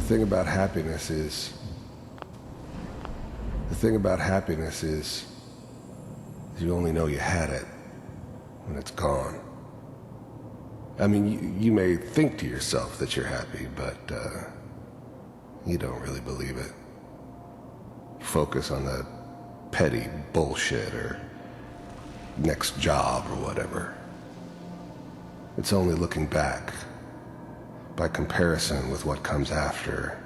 thing about happiness is... The thing about happiness is you only know you had it when it's gone. I mean, you may think to yourself that you're happy, but you don't really believe it. You focus on the petty bullshit or next job or whatever. It's only looking back, by comparison with what comes after,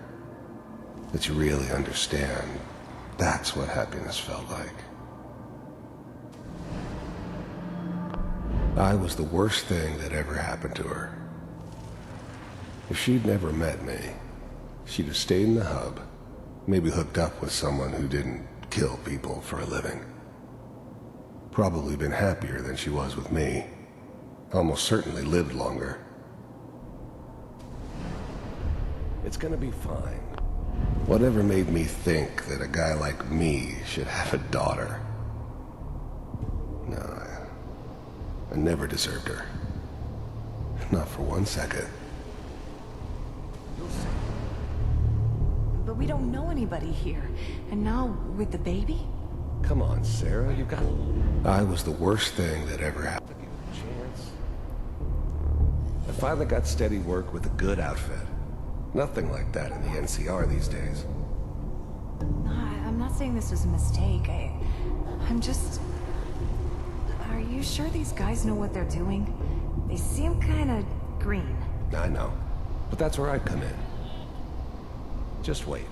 that you really understand. That's what happiness felt like. I was the worst thing that ever happened to her. If she'd never met me, she'd have stayed in the hub, maybe hooked up with someone who didn't kill people for a living. Probably been happier than she was with me. Almost certainly lived longer. It's gonna be fine. Whatever made me think that a guy like me should have a daughter? No, I never deserved her. Not for 1 second. But we don't know anybody here. And now, with the baby? Come on, Sarah, you got... I was the worst thing that ever happened. Give it a chance. I finally got steady work with a good outfit. Nothing like that in the NCR these days. No, I'm not saying this was a mistake. I'm just... Are you sure these guys know what they're doing? They seem kinda green. I know, but that's where I come in. Just wait.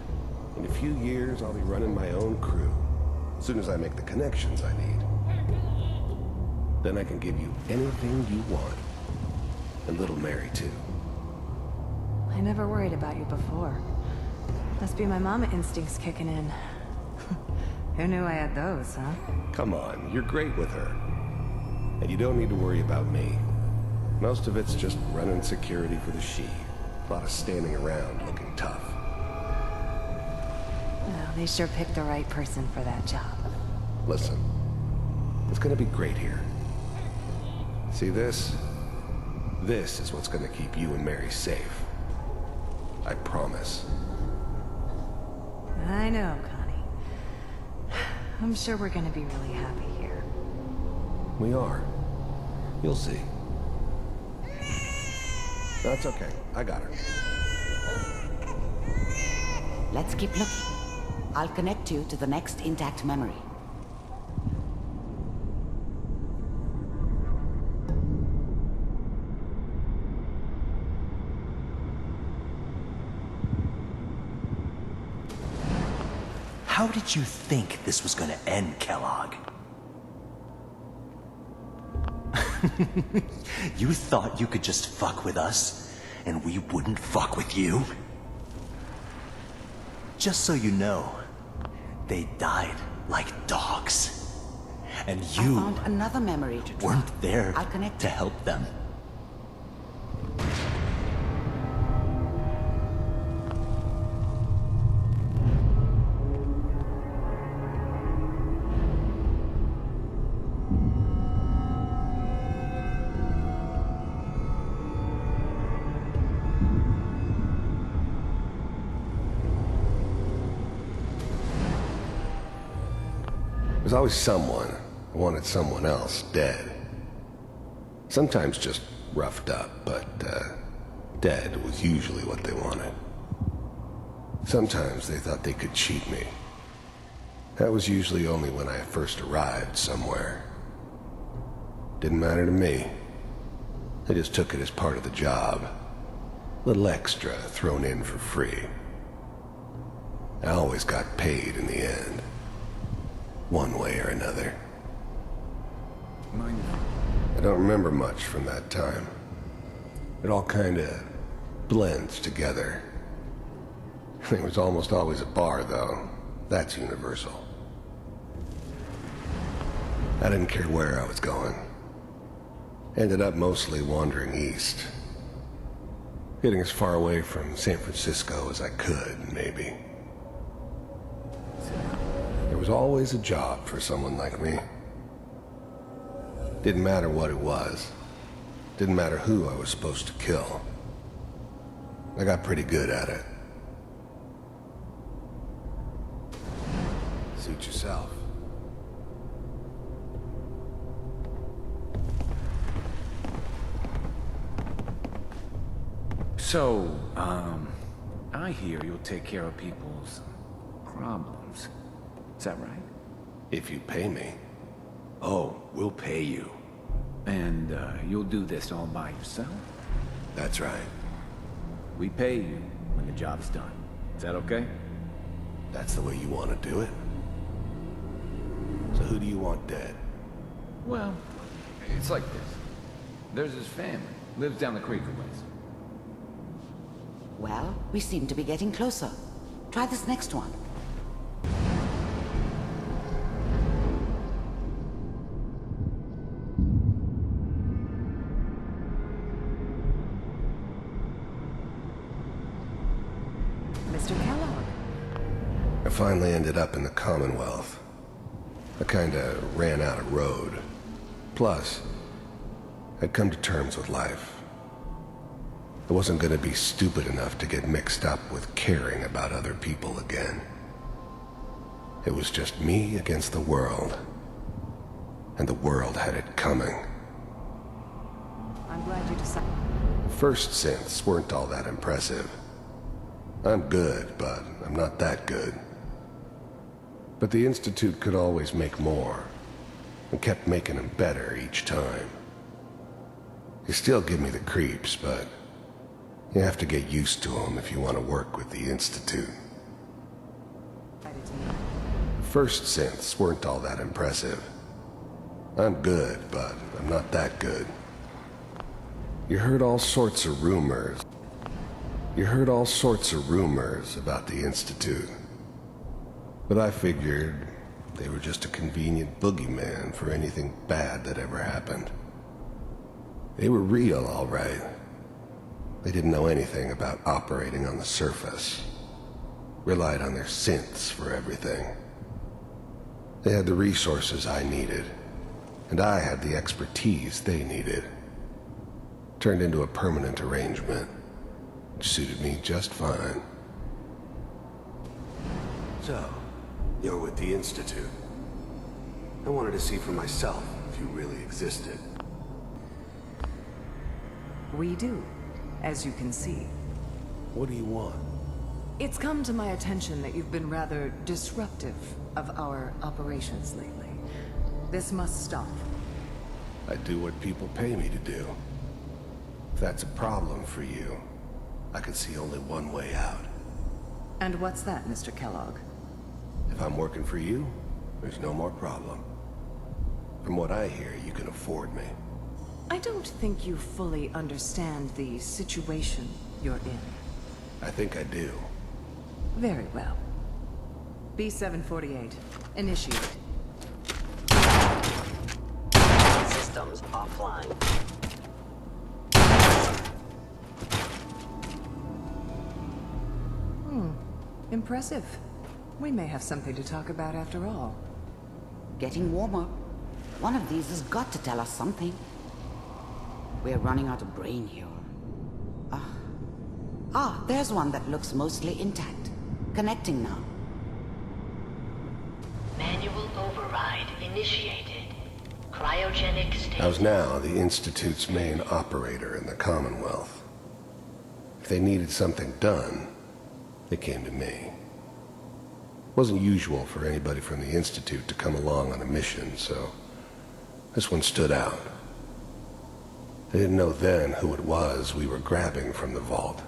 In a few years, I'll be running my own crew. As soon as I make the connections I need. Then I can give you anything you want. And little Mary, too. I never worried about you before. Must be my mama instincts kicking in. Who knew I had those, huh? Come on, you're great with her. And you don't need to worry about me. Most of it's just running security for the she. A lot of standing around looking tough. Well, they sure picked the right person for that job. Listen, it's gonna be great here. See this? This is what's gonna keep you and Mary safe. I promise. I know, Connie. I'm sure we're gonna be really happy here. We are. You'll see. That's okay. I got her. Let's keep looking. I'll connect you to the next intact memory. How did you think this was gonna end, Kellogg? You thought you could just fuck with us, and we wouldn't fuck with you? Just so you know, they died like dogs. And you I found another memory to draw. weren't there I'll connect to you. help them. There's always someone who wanted someone else dead. Sometimes just roughed up, but dead was usually what they wanted. Sometimes they thought they could cheat me. That was usually only when I first arrived somewhere. Didn't matter to me. I just took it as part of the job. Little extra thrown in for free. I always got paid in the end. One way or another. I don't remember much from that time. It all kinda blends together. There was almost always a bar, though. That's universal. I didn't care where I was going. Ended up mostly wandering east. Getting as far away from San Francisco as I could, maybe. There was always a job for someone like me. Didn't matter what it was. Didn't matter who I was supposed to kill. I got pretty good at it. Suit yourself. So, I hear you'll take care of people's problems. Is that right? If you pay me. Oh, we'll pay you. And, you'll do this all by yourself? That's right. We pay you when the job's done. Is that okay? That's the way you want to do it. So who do you want dead? Well, it's like this. There's his family. Lives down the creek a ways. Well, we seem to be getting closer. Try this next one. Mr. Kellogg. I finally ended up in the Commonwealth. I kinda ran out of road. Plus, I'd come to terms with life. I wasn't gonna be stupid enough to get mixed up with caring about other people again. It was just me against the world. And the world had it coming. I'm glad you decided. First synths weren't all that impressive. I'm good, but I'm not that good. But the Institute could always make more, and kept making them better each time. They still give me the creeps, but you have to get used to them if you want to work with the Institute. First synths weren't all that impressive. I'm good, but I'm not that good. You heard all sorts of rumors. You heard all sorts of rumors about the Institute. But I figured they were just a convenient boogeyman for anything bad that ever happened. They were real, all right. They didn't know anything about operating on the surface. Relied on their synths for everything. They had the resources I needed, and I had the expertise they needed. Turned into a permanent arrangement, which suited me just fine. So, you're with the Institute. I wanted to see for myself if you really existed. We do, as you can see. What do you want? It's come to my attention that you've been rather disruptive of our operations lately. This must stop. I do what people pay me to do. If that's a problem for you, I can see only one way out. And what's that, Mr. Kellogg? If I'm working for you, there's no more problem. From what I hear, you can afford me. I don't think you fully understand the situation you're in. I think I do. Very well. B-748, initiate. Systems offline. Impressive. We may have something to talk about after all. Getting warmer. One of these has got to tell us something. We're running out of brain here. There's one that looks mostly intact. Connecting now. Manual override initiated. Cryogenic state. I was now the Institute's main operator in the Commonwealth. If they needed something done, they came to me. It wasn't usual for anybody from the Institute to come along on a mission, so this one stood out. They didn't know then who it was we were grabbing from the vault.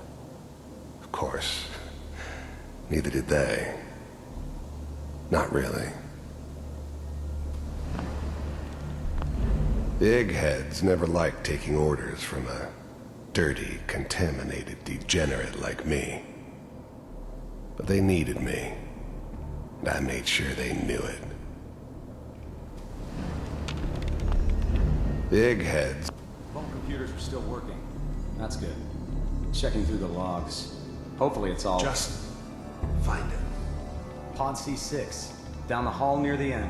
Of course, neither did they. Not really. The eggheads never liked taking orders from a dirty, contaminated degenerate like me. But they needed me, and I made sure they knew it. The eggheads. Vault computers are still working. That's good. Checking through the logs. Hopefully it's all... Just find it. Pod C6. Down the hall near the end.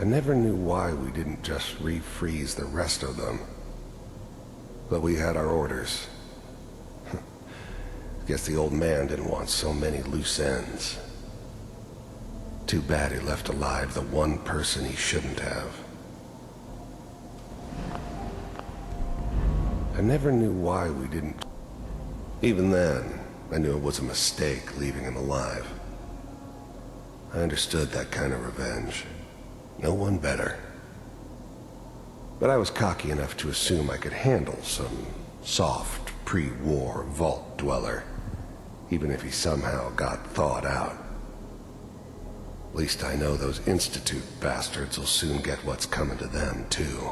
I never knew why we didn't just refreeze the rest of them. But we had our orders. Guess the old man didn't want so many loose ends. Too bad he left alive the one person he shouldn't have. I never knew why we didn't. Even then, I knew it was a mistake leaving him alive. I understood that kind of revenge. No one better. But I was cocky enough to assume I could handle some soft, pre-war vault dweller, even if he somehow got thawed out. At least I know those Institute bastards will soon get what's coming to them, too.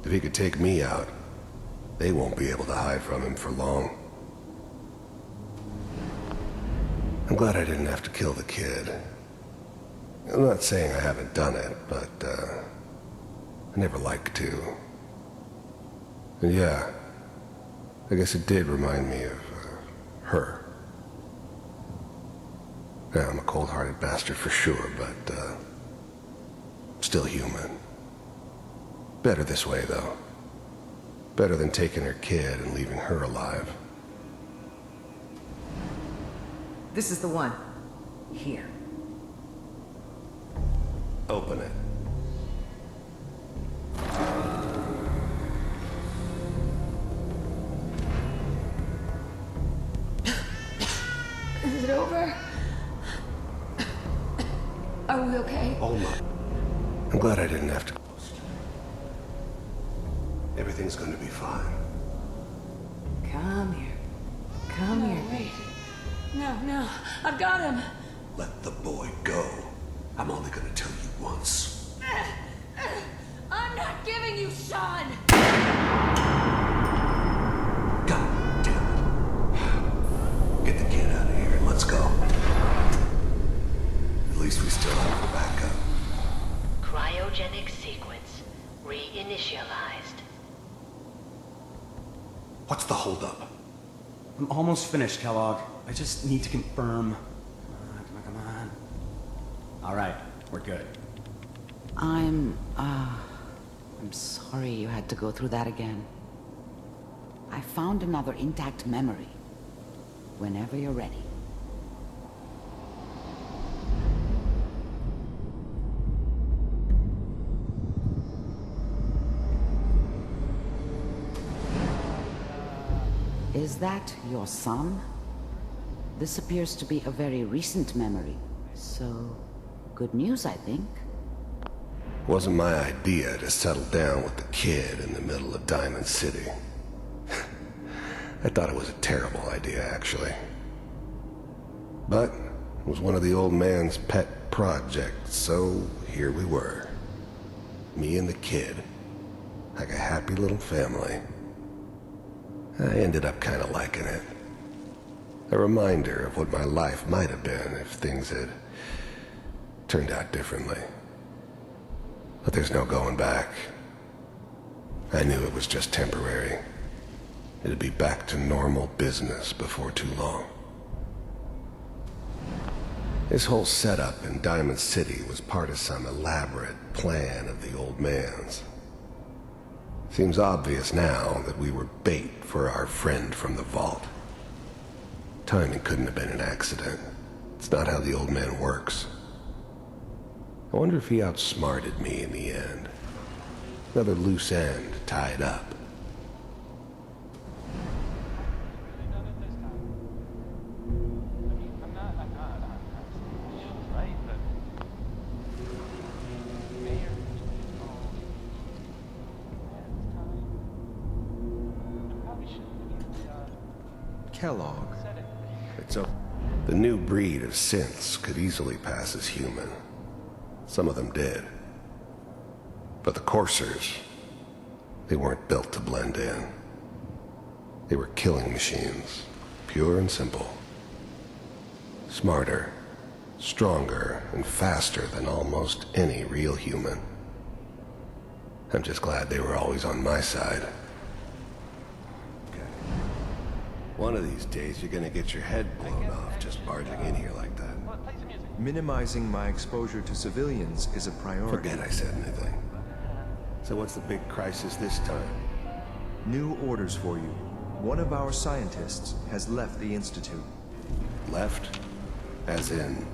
If he could take me out, they won't be able to hide from him for long. I'm glad I didn't have to kill the kid. I'm not saying I haven't done it, but, I never liked to. And yeah, I guess it did remind me of, her. Yeah, I'm a cold-hearted bastard for sure, but, still human. Better this way, though. Better than taking her kid and leaving her alive. This is the one. Here. Open it. Is it over? Are we okay? Oh my. I'm glad I didn't have to. Everything's going to be fine. Come here. Come here. Wait. No. I've got him. Let the boy go. I'm only going to tell you once. I'm not giving you Sean! God damn it. Get the kid out of here and let's go. At least we still have the backup. Cryogenic sequence reinitialized. What's the holdup? I'm almost finished, Kellogg. I just need to confirm. Come on. All right, we're good. I'm sorry you had to go through that again. I found another intact memory. Whenever you're ready. Is that your son? This appears to be a very recent memory. So, good news, I think. Wasn't my idea to settle down with the kid in the middle of Diamond City. I thought it was a terrible idea, actually. But it was one of the old man's pet projects, so here we were. Me and the kid. Like a happy little family. I ended up kind of liking it. A reminder of what my life might have been if things had turned out differently. But there's no going back. I knew it was just temporary. It'd be back to normal business before too long. This whole setup in Diamond City was part of some elaborate plan of the old man's. Seems obvious now that we were bait for our friend from the vault. Timing couldn't have been an accident. It's not how the old man works. I wonder if he outsmarted me in the end. Another loose end tied up. Kellogg. It's a... The new breed of synths could easily pass as human. Some of them did. But the coursers, they weren't built to blend in. They were killing machines, pure and simple. Smarter, stronger, and faster than almost any real human. I'm just glad they were always on my side. One of these days, you're gonna get your head blown off just barging in here like that. Play some music. Minimizing my exposure to civilians is a priority. Forget I said anything. So what's the big crisis this time? New orders for you. One of our scientists has left the Institute. Left? As in?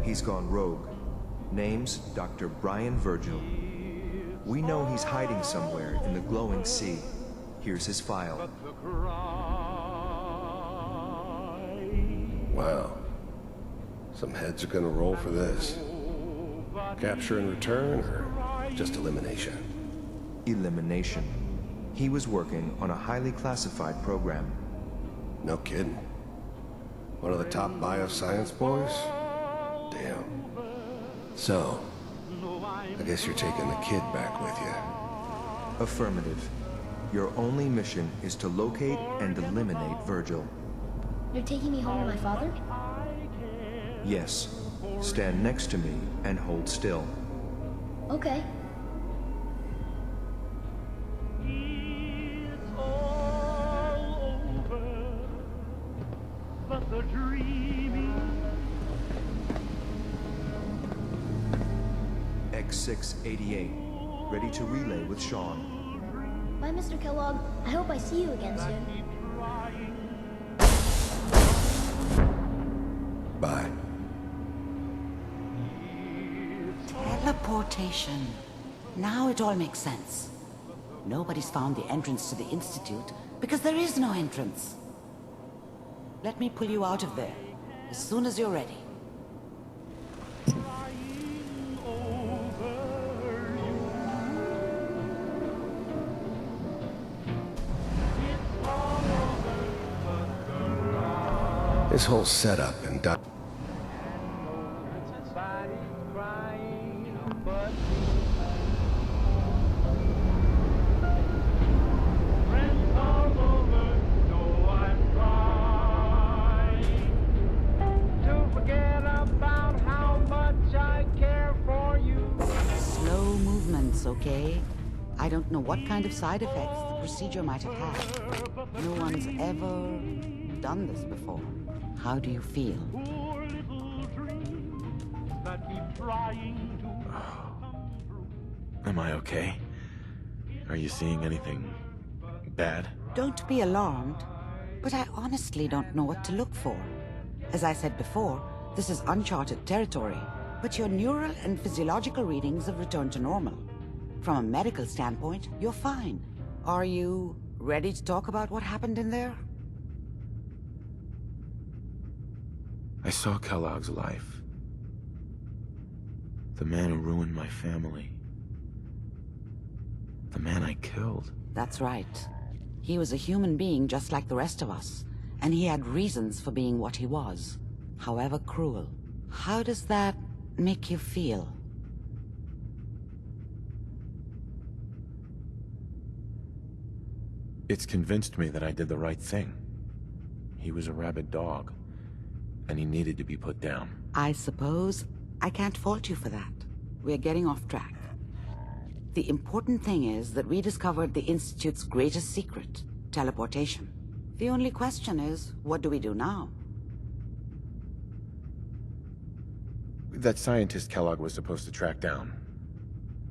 He's gone rogue. Name's Dr. Brian Virgil. We know he's hiding somewhere in the glowing sea. Here's his file. Wow. Some heads are gonna roll for this. Capture and return, or just elimination? Elimination. He was working on a highly classified program. No kidding. One of the top bioscience boys? Damn. So, I guess you're taking the kid back with you. Affirmative. Your only mission is to locate and eliminate Virgil. You're taking me home to my father? Yes. Stand next to me and hold still. Okay. X688. Ready to relay with Sean. Bye, Mr. Kellogg. I hope I see you again soon. Bye. Teleportation. Now it all makes sense. Nobody's found the entrance to the Institute because there is no entrance. Let me pull you out of there as soon as you're ready. This whole setup and Slow movements, okay? I don't know what kind of side effects the procedure might have had. No one's ever done this before. How do you feel? Am I okay? Are you seeing anything bad? Don't be alarmed, but I honestly don't know what to look for. As I said before, this is uncharted territory, but your neural and physiological readings have returned to normal. From a medical standpoint, you're fine. Are you ready to talk about what happened in there? I saw Kellogg's life. The man who ruined my family. The man I killed. That's right. He was a human being just like the rest of us, and he had reasons for being what he was, however cruel. How does that make you feel? It's convinced me that I did the right thing. He was a rabid dog, and he needed to be put down. I suppose I can't fault you for that. We're getting off track. The important thing is that we discovered the Institute's greatest secret, teleportation. The only question is, what do we do now? That scientist Kellogg was supposed to track down.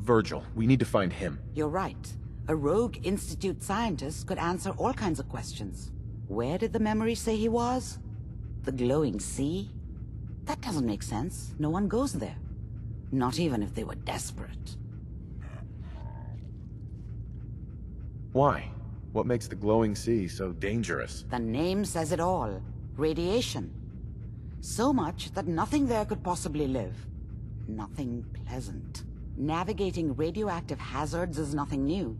Virgil, we need to find him. You're right. A rogue Institute scientist could answer all kinds of questions. Where did the memory say he was? The glowing sea? That doesn't make sense. No one goes there. Not even if they were desperate. Why? What makes the glowing sea so dangerous? The name says it all. Radiation. So much that nothing there could possibly live. Nothing pleasant. Navigating radioactive hazards is nothing new.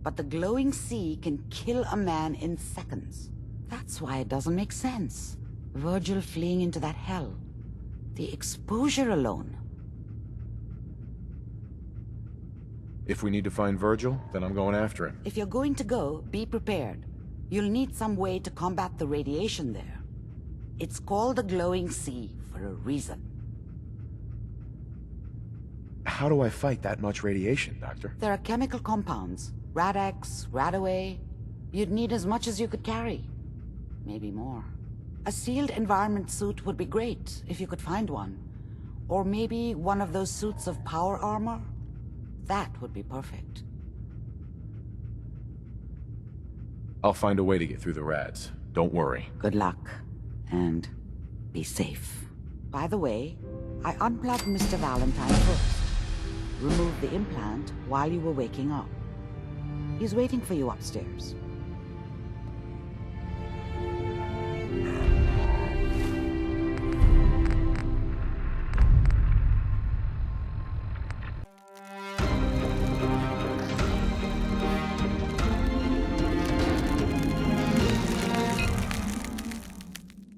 But the glowing sea can kill a man in seconds. That's why it doesn't make sense. Virgil fleeing into that hell. The exposure alone. If we need to find Virgil, then I'm going after him. If you're going to go, be prepared. You'll need some way to combat the radiation there. It's called the glowing sea for a reason. How do I fight that much radiation, Doctor? There are chemical compounds. Rad-X, Radaway. You'd need as much as you could carry. Maybe more. A sealed environment suit would be great, if you could find one. Or maybe one of those suits of power armor? That would be perfect. I'll find a way to get through the rats. Don't worry. Good luck, and be safe. By the way, I unplugged Mr. Valentine first. Removed the implant while you were waking up. He's waiting for you upstairs.